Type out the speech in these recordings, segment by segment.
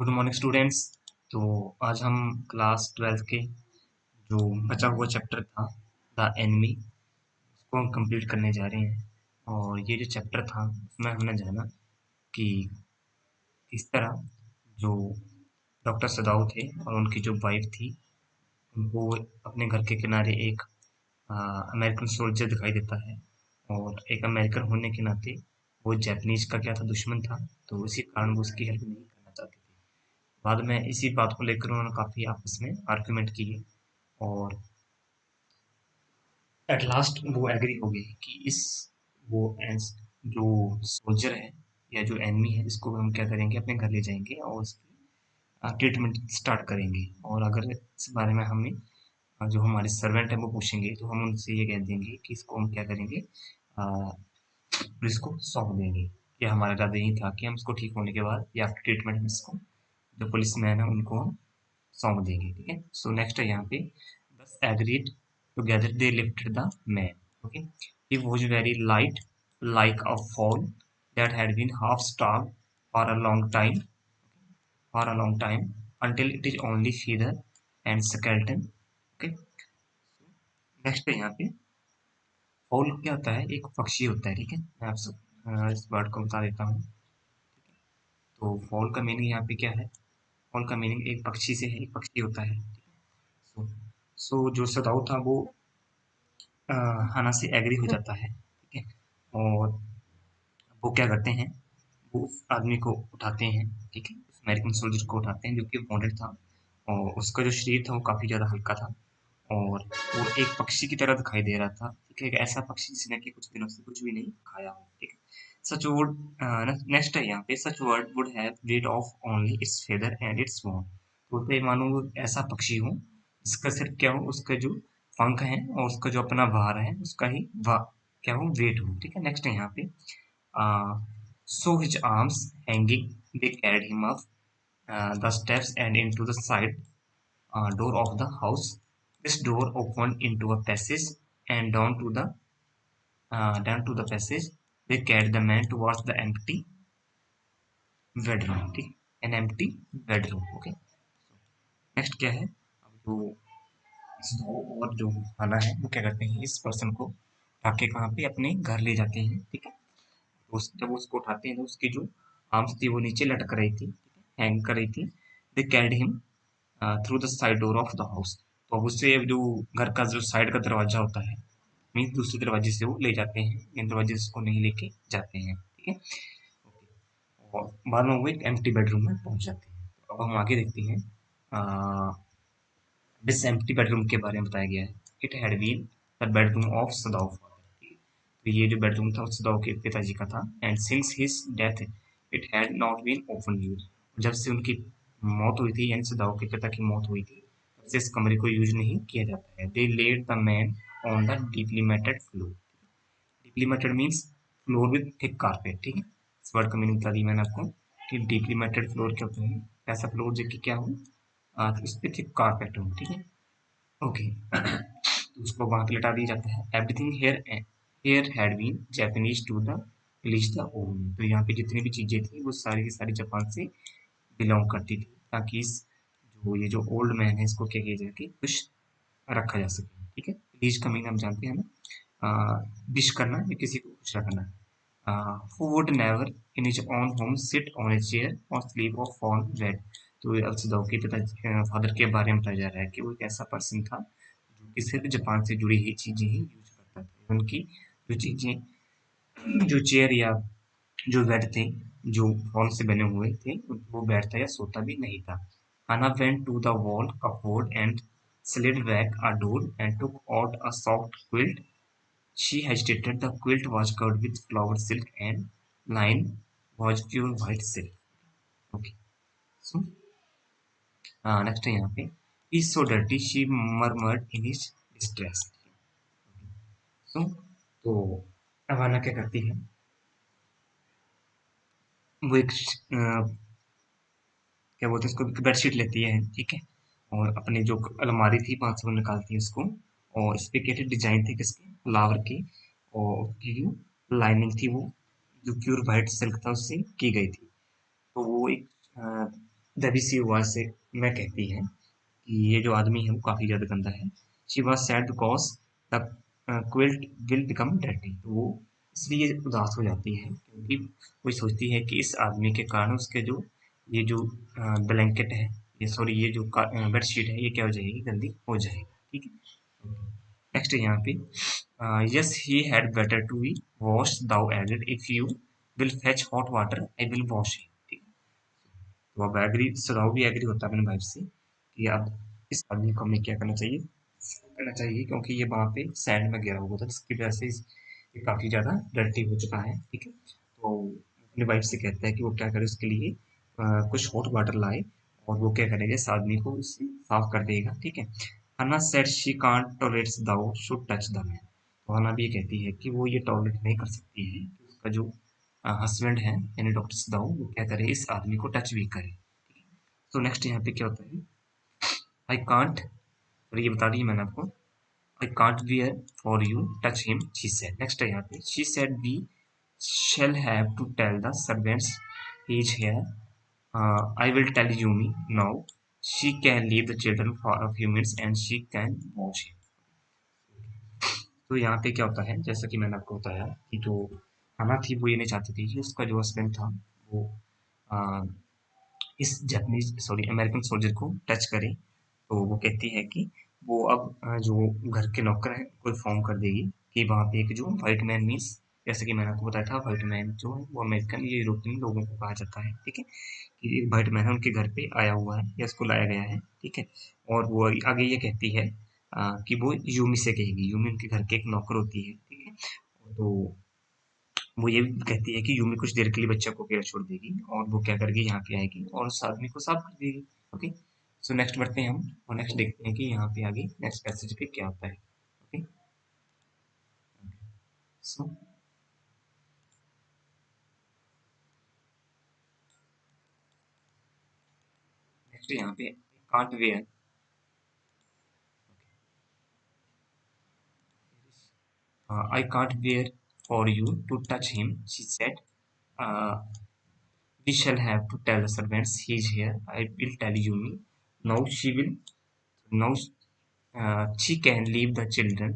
Good morning students. तो आज हम क्लास 12 के जो बचा हुआ चैप्टर था द एनिमी उसको हम कंप्लीट करने जा रहे हैं। और ये जो चैप्टर था उसमें हमने जाना कि किस तरह जो डॉक्टर सदाऊ थे और उनकी जो वाइफ थी उनको अपने घर के किनारे एक अमेरिकन सोल्जर दिखाई देता है। और एक अमेरिकन होने के नाते वो जापानीज का क्या था, दुश्मन था। तो इसी कारण वो उसकी हेल्प नहीं करना चाहते थे। बाद में इसी बात को लेकर उन्होंने काफ़ी आपस में आर्गुमेंट किए और एट लास्ट वो एग्री हो गए कि इस वो एस जो सोल्जर है या जो एनिमी है इसको हम क्या करेंगे, अपने घर ले जाएंगे और उसकी ट्रीटमेंट स्टार्ट करेंगे। और अगर इस बारे में हमें जो हमारे सर्वेंट है वो पूछेंगे तो हम उनसे ये कह देंगे कि इसको हम क्या करेंगे, पुलिस को सौंप देंगे। कि हमारा इरादा यही था कि हम इसको ठीक होने के बाद या आफ्टर ट्रीटमेंट में इसको जो पुलिस मैन है उनको हम सौंप देंगे। ठीक है। सो नेक्स्ट है यहाँ पे बस agreed together they lifted the man. Okay. He was very light like a fowl that had been half starved for a long time until it is only feather and skeleton. Okay. Next है यहाँ पे fall क्या होता है, एक पक्षी होता है। ठीक है, मैं आपसे इस वर्ड को बता देता हूँ। तो फॉल का मीनिंग यहाँ पे क्या है, फॉल का मीनिंग एक पक्षी से है, एक पक्षी होता है। सो जो सदाऊ था वो हाना से एग्री हो जाता है। ठीक है। और वो क्या करते हैं, वो उस आदमी को उठाते हैं। ठीक है, उस अमेरिकन सोल्जर को उठाते हैं जो कि वॉन्टेड था। और उसका जो शरीर था वो काफ़ी ज़्यादा हल्का था और वो एक पक्षी की तरह दिखाई दे रहा था। ठीक है, एक ऐसा पक्षी जिसने कि कुछ दिनों से कुछ भी नहीं खाया हो। ठीक है। सच वुड नेक्स्ट है यहाँ पे सच word would have read of only it's feather and it's Wong. बोलते हैं मानो वो ऐसा पक्षी हो जिसका सिर्फ क्या हो, उसका जो पंख है और उसका जो अपना भार है उसका ही क्या हो, वेट हो। ठीक है। नेक्स्ट है यहाँ पे so his arms hanging, they carried him up the steps and into the side door of the house. This door opened into a passage, and down to the passage they carried the man towards the empty bedroom. ठीक, an empty bedroom. Okay. Next क्या है, अब जो snow और जो खाना है वो क्या करते हैं, इस पर्सन को उठा के कहाँ पे अपने घर ले जाते हैं। ठीक है। जब उसको उठाते हैं तो उसकी जो आर्म्स थी वो नीचे लटक रही थी, हैंग कर रही थी। दे carried him through the side door of the house. तो अब उससे जो घर का जो साइड का दरवाजा होता है, मीन दूसरे दरवाजे से वो ले जाते हैं, इन दरवाजे से उसको नहीं लेके जाते हैं। ठीक है। और बाद में वो एक एम्प्टी बेडरूम में पहुंच जाते हैं। तो अब हम आगे देखते हैं। दिस एम्प्टी बेडरूम के बारे में बताया गया है। It had been the bedroom of Sadao father. तो ये जो बेडरूम था वो सदाउ के पिताजी का था। And since his death it had not been open use. जब से उनकी मौत हुई थी, यानी सदाउ के पिता की मौत हुई थी, तब से इस कमरे को यूज नहीं किया जाता है। They laid the man on the deeply matted floor. Deeply matted means floor with thick carpet. ठीक है। इस वर्ड का मीनिंग बता दी मैंने आपको कि डीपली मैटेड फ्लोर क्या होता है, ऐसा फ्लोर जो कि क्या हो, उस पर थिक कारपेट हो। ठीक है। ओके। तो उसको वहां पे लटा दिया जाता है। Everything here had been Japanese to the village the own. तो यहाँ पे जितनी भी चीजें थी वो सारी की सारी जापान से बिलोंग करती थी, ताकि इस जो ये जो ओल्ड मैन है इसको क्या किया जाए कि खुश रखा जा सके। ठीक है। विलेज का मीन हम जानते हैं ना, विश करना या किसी को खुश रखना। Who would never in his own home sit on a chair और स्लीप ऑफ ऑन बेड। तो अल्सदाव के पिता फादर के बारे में बताया जा रहा है कि वो एक ऐसा पर्सन था जो कि सिर्फ जापान से जुड़ी ही चीजें ही यूज करता था। उनकी जो चीजें, जो चेयर या जो बेड थे जो फॉर्म से बने हुए थे, वो बैठता या सोता भी नहीं था। Hannah went to the wall cupboard and slid back a door and took out a soft quilt. She hesitated. The quilt was covered with flowered silk and line was pure white silk. Okay. So next है यहाँ पे is so dirty she murmured in his distress. So तो अवाना क्या करती है, वो एक क्या बोलते हैं उसको, बेडशीट लेती है। ठीक है। और अपनी जो अलमारी थी वहां से वो निकालती है उसको। और इस पे क्या डिजाइन थे किसके, फ्लावर के। और उसकी जो लाइनिंग थी वो जो प्योर वाइट सिल्क था उससे की गई थी। तो वो एक तभी सी वॉज से मैं कहती है कि ये जो आदमी है वो काफ़ी ज़्यादा गंदा है। She was sad because the quilt will become dirty. तो वो इसलिए उदास हो जाती है क्योंकि वो सोचती है कि इस आदमी के कारण उसके जो ये जो ब्लैंकेट है, ये सॉरी ये जो बेडशीट है ये क्या हो जाएगी, गंदी हो जाएगी। ठीक है, नेक्स्ट यहाँ पे yes he had better to be wash dao added if you will fetch hot water I will wash it. ठीक है, तो अब एग्री सुराव भी एग्री होता है अपने वाइफ से कि अब इस आदमी को हमें क्या करना चाहिए, करना चाहिए, क्योंकि ये वहाँ पे सैंड में गिरा हुआ था जिसकी वजह से ये काफ़ी ज़्यादा डर्टी हो चुका है। ठीक है, तो अपनी वाइफ से कहता है कि वो क्या करे उसके लिए कुछ हॉट वाटर लाए और वो क्या करेगा इस आदमी को उससे साफ कर देगा। ठीक है, Hannah said she can't tolerate thou should touch the man. तो हन्ना भी ये कहती है कि वो ये टॉलरेट नहीं कर सकती है कि उसका जो हस्बैंड है यानी डॉक्टर सदाऊ वो क्या करे इस आदमी को टच भी करे। तो नेक्स्ट यहाँ पे क्या होता है, आई कांट, और ये बता दी मैंने आपको, I can't wear for you touch him she said. Next है यहाँ पे she said we shall have to tell the servants he is here. I will tell Yumi now. She can leave the children for a few minutes and she can wash him. तो यहाँ पे क्या होता है, जैसा कि मैंने आपको बताया कि जो हना थी वो ये नहीं चाहती थी कि उसका जो हस्बैंड था वो आ, इस जापानीज सॉरी अमेरिकन सोल्जर को टच करे। तो वो कहती है कि वो अब जो घर के नौकर हैं कोई फॉर्म कर देगी कि वहाँ पे एक जो व्हाइट मैन मीन्स, जैसे कि मैंने आपको बताया था व्हाइट मैन जो है वो अमेरिकन या यूरोपियन लोगों को कहा जाता है। ठीक है, कि एक व्हाइट मैन है उनके घर पे आया हुआ है या उसको लाया गया है। ठीक है, और वो आगे ये कहती है कि वो यूमी से कहेगी, यूमी उनके घर के एक नौकर होती है। ठीक है, तो वो ये भी कहती है कि यूमी कुछ देर के लिए बच्चा को अकेला छोड़ देगी और वो क्या करेगी यहाँ पे आएगी और उस आदमी को साफ कर देगी। ओके, सो नेक्स्ट बढ़ते हैं हम और नेक्स्ट देखते हैं कि यहाँ पे आगे नेक्स्ट पैसेज पे क्या होता है। ओके, सो नेक्स्ट यहाँ पे can't wear, I can't wear for you to touch him she said, we shall have to tell the servants he is here. I will tell Yumi now. She will now she can leave the children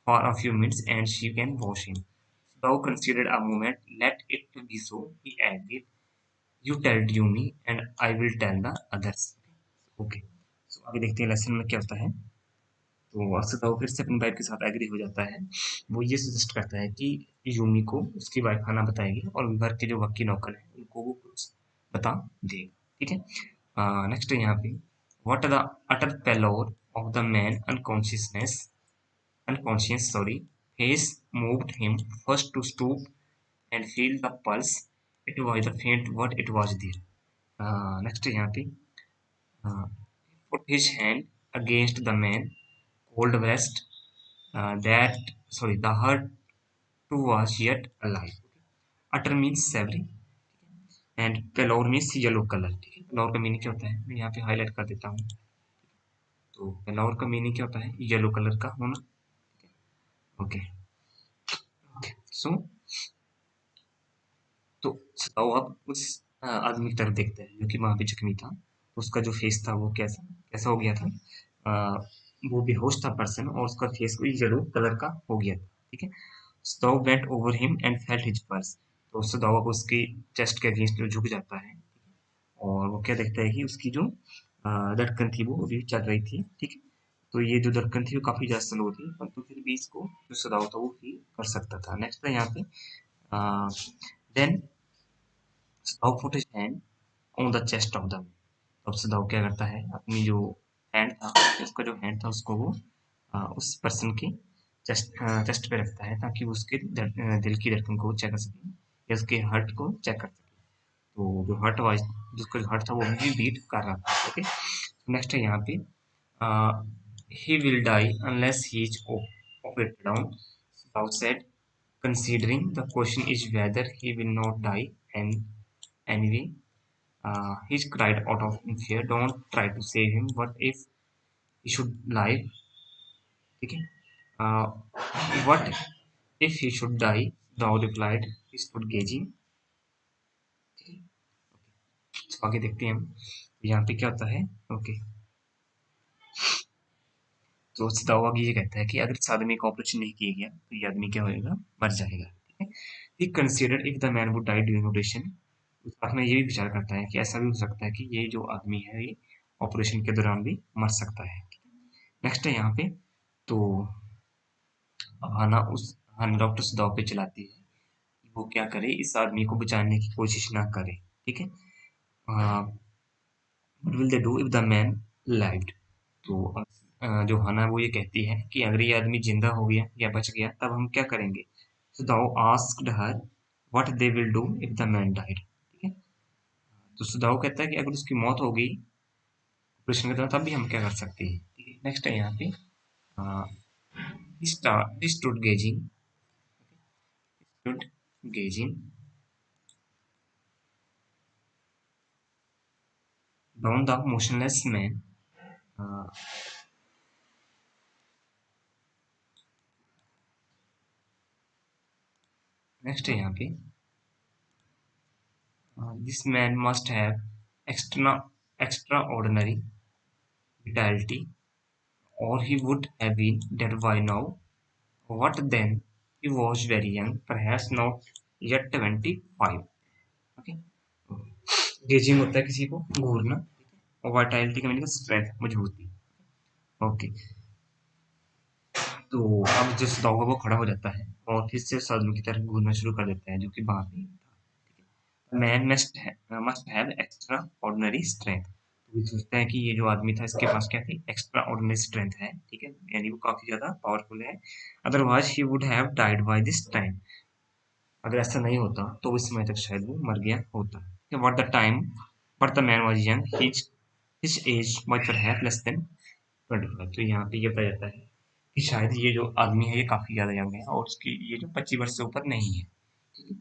for a few minutes and she can wash him. Thou considered a moment, let it be so, he added. You tell Yumi and I will tell the others. Okay. So आगे देखते हैं lesson में क्या होता है। तो असुताओ फिर से अपनी वाइफ के साथ एग्री हो जाता है। वो ये सजेस्ट करता है कि यूमी को उसकी वाइफ खाना बताएगी और घर के जो बाकी नौकर हैं उनको वो कुछ बता देगा। ठीक है, नेक्स्ट यहाँ पे what the utter pallor of the man unconscious sorry face moved him first to stoop and feel the pulse. It was the faint what it was there. Next यहाँ पे uh, put his hand against the man cold breast, that sorry the hurt too was yet alive. Utter means savory and pallor means yellow color। ठीक है, pallor का meaning क्या होता है मैं यहाँ पे हाईलाइट कर देता हूँ। तो pallor का मीनिंग क्या होता है, येलो कलर का होना। ओके, सो तो सताओ अब उस आदमी की तरफ देखते हैं जो कि वहां पे जख्मी था। तो उसका जो फेस था वो कैसा कैसा हो गया था, अ, वो बेहोश था पर्सन और उसका फेस कोई येलो कलर का हो गया था। ठीक है, stove went over him and felt his pulse. तो सदावा को उसकी चेस्ट के अगेंस्ट झुक जाता है और वो क्या देखता है कि उसकी जो धड़कन थी वो अभी चल रही थी। ठीक है, तो ये जो धड़कन थी वो काफी ज्यादा स्लो थी परंतु फिर भी इसको जो सदावा था वो फील कर सकता था। नेक्स्ट है यहाँ पे then Sadao put his hand on the chest of the man. अब सदाव क्या करता है अपनी जो हैंड था उसका जो हैंड था उसको वो उस पर्सन के चेस्ट पे रखता है ताकि वो उसके दिल की धड़कन को चेक कर सके या उसके हार्ट को चेक कर सके। तो जो हार्ट वाइज जिसका जो हार्ट था वो भी बीट कर रहा था। ओके, नेक्स्ट है यहाँ पे he will die unless he is operated on, Rao said, considering the question is whether he will not die and anyway. He cried out of fear, don't try to save him, what if he should live? ठीक है, what if he should die? Thou replied, he stood gazing। तो आगे देखते हैं हम यहाँ पे क्या होता है? ओके, तो सदाव आगे ये कहता है कि अगर इस आदमी का ऑपरेशन नहीं किया गया तो ये आदमी क्या होएगा? मर जाएगा। ठीक है, he considered if the man would die during operation, साथ में ये भी विचार करता है कि ऐसा भी हो सकता है कि ये जो आदमी है ये ऑपरेशन के दौरान भी मर सकता है। नेक्स्ट है यहाँ पे, तो हाना डॉक्टर सदाव पे चलाती है कि वो क्या करे, इस आदमी को बचाने की कोशिश ना करे। ठीक है, what will they do if the man lived, तो जो हाना वो ये कहती है कि अगर ये आदमी जिंदा हो गया या बच गया तब हम क्या करेंगे। सो दाओ asked her what they will do if the man died. ठीक है, तो सुदाओ कहता है कि अगर उसकी मौत हो गई ऑपरेशन के दौरान तब भी हम क्या कर सकते हैं। ठीक है, नेक्स्ट है यहाँ पे, he stood gazing down the motionless man. Next है यहाँ पे, this man must have extraordinary vitality or he would have been dead by now. What then? He was very young, perhaps not yet 25. Okay? Gazing होता है किसी को घूरना, और Vitality का meaning strength, मजबूती। ओके, तो अब जो सदाव है वो खड़ा हो जाता है और फिर से साधु की तरफ घूरना शुरू कर देता है, जो कि बाहर नहीं था। Man must have extra ordinary strength, तो वो सोचता है कि ये जो आदमी था इसके पास क्या थी? एक्स्ट्रा ऑर्डिनरी स्ट्रेंथ है। ठीक है, यानी वो काफी ज्यादा पावरफुल है। Otherwise he would have died by this time, अगर ऐसा नहीं होता तो इस समय तक शायद वो मर गया होता। But the time but the man was young, his age was perhaps less than 25। तो यहाँ पे ये बताया जाता है कि शायद ये जो आदमी है ये काफी ज्यादा यंग है और उसकी ये जो 25 वर्ष से ऊपर नहीं है। ठीक है,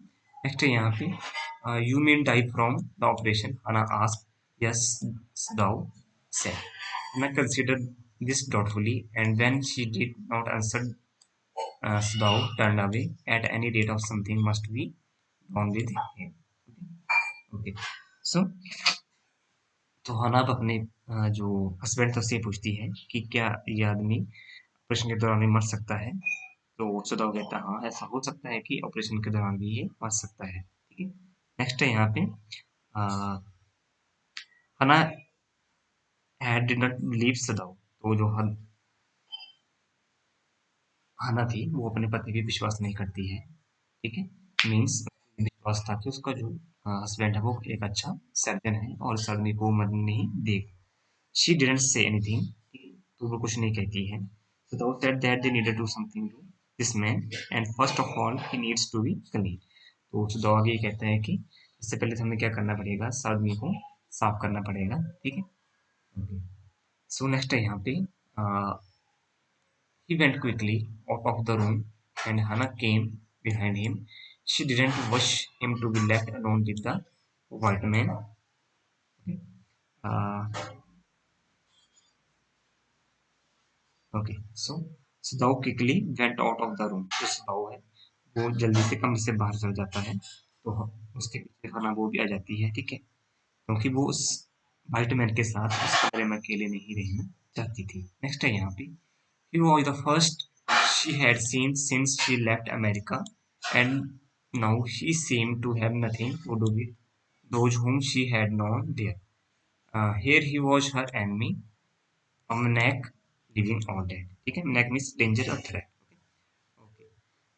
नेक्स्ट है यहाँ पे, you mean die from the operation, Anna asked, yes thou said, मैं consider this doubtfully and when she did not answer, Sudhao turned away. At any rate of something must be wrong with him. Okay. So, तो हनाब अपने जो husband था उससे पूछती है कि क्या ये आदमी ऑपरेशन के दौरान भी मर सकता है। तो सुदाव कहता है हाँ, ऐसा हो सकता है कि ऑपरेशन के दौरान भी ये मर सकता है। ठीक है, नेक्स्ट है यहाँ पे, हना हैड डिड नॉट बिलीव सदाव, तो जो हना थी वो अपने पति पे विश्वास नहीं करती है। ठीक है, मीन्स विश्वास था कि उसका जो हस्बैंड है वो एक अच्छा सर्जन है और उस आदमी को मरने नहीं देगा। शी डिडंट से एनीथिंग, तो वो कुछ नहीं कहती है। So thou said that they needed to do something to this man and first of all he needs to be clean. तो सुदाव आगे ये कहता है कि इससे पहले तो हमें क्या करना पड़ेगा, इस आदमी को साफ करना पड़ेगा। ठीक है, ओके, सो नेक्स्ट है यहाँ पे, he went quickly out of the room and Hannah came behind him. She didn't wish him to be left alone with the white man. Okay. Uh, okay. So Sudhaw quickly went out of the room. जो Sudhaw है वो जल्दी से कमरे से बाहर चल जाता है, तो उसके पीछे हना वो भी आ जाती है। ठीक है, क्योंकि वो उस व्हाइट मैन के साथ उस कमरे में अकेले नहीं रहना चाहती थी। नेक्स्ट है यहाँ पे, he was the first she had seen since she left America, and now she seemed to have nothing to do with those whom she had known there. Here he was her enemy, a maniac, living or dead. ठीक है, maniac means danger or threat. Okay.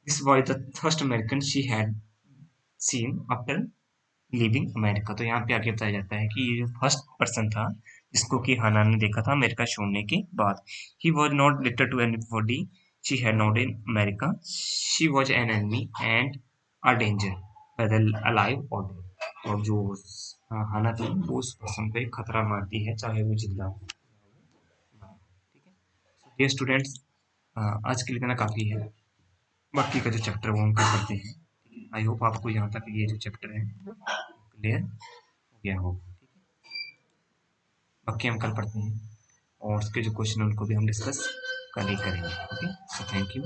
This was the first American she had seen after living America. तो यहाँ पे आगे बताया जाता है कि ये जो फर्स्ट पर्सन था जिसको कि हाना ने देखा था अमेरिका छोड़ने के बाद। He was not related to anybody she had not in America, she was an enemy and a danger whether alive or dead. और जो हाना थी वो उस पर्सन को एक खतरा मानती है चाहे वो जिंदा हो। ठीक है, ये स्टूडेंट्स आज के लिए इतना काफ़ी है, बाकी का जो चैप्टर वो हम कल करते हैं। आई होप आपको यहाँ तक ये जो चैप्टर है क्लियर हो गया हो। बाकी हम कल पढ़ते हैं और उसके जो क्वेश्चन है उनको भी हम डिस्कस कल ही करेंगे। Okay, so thank you.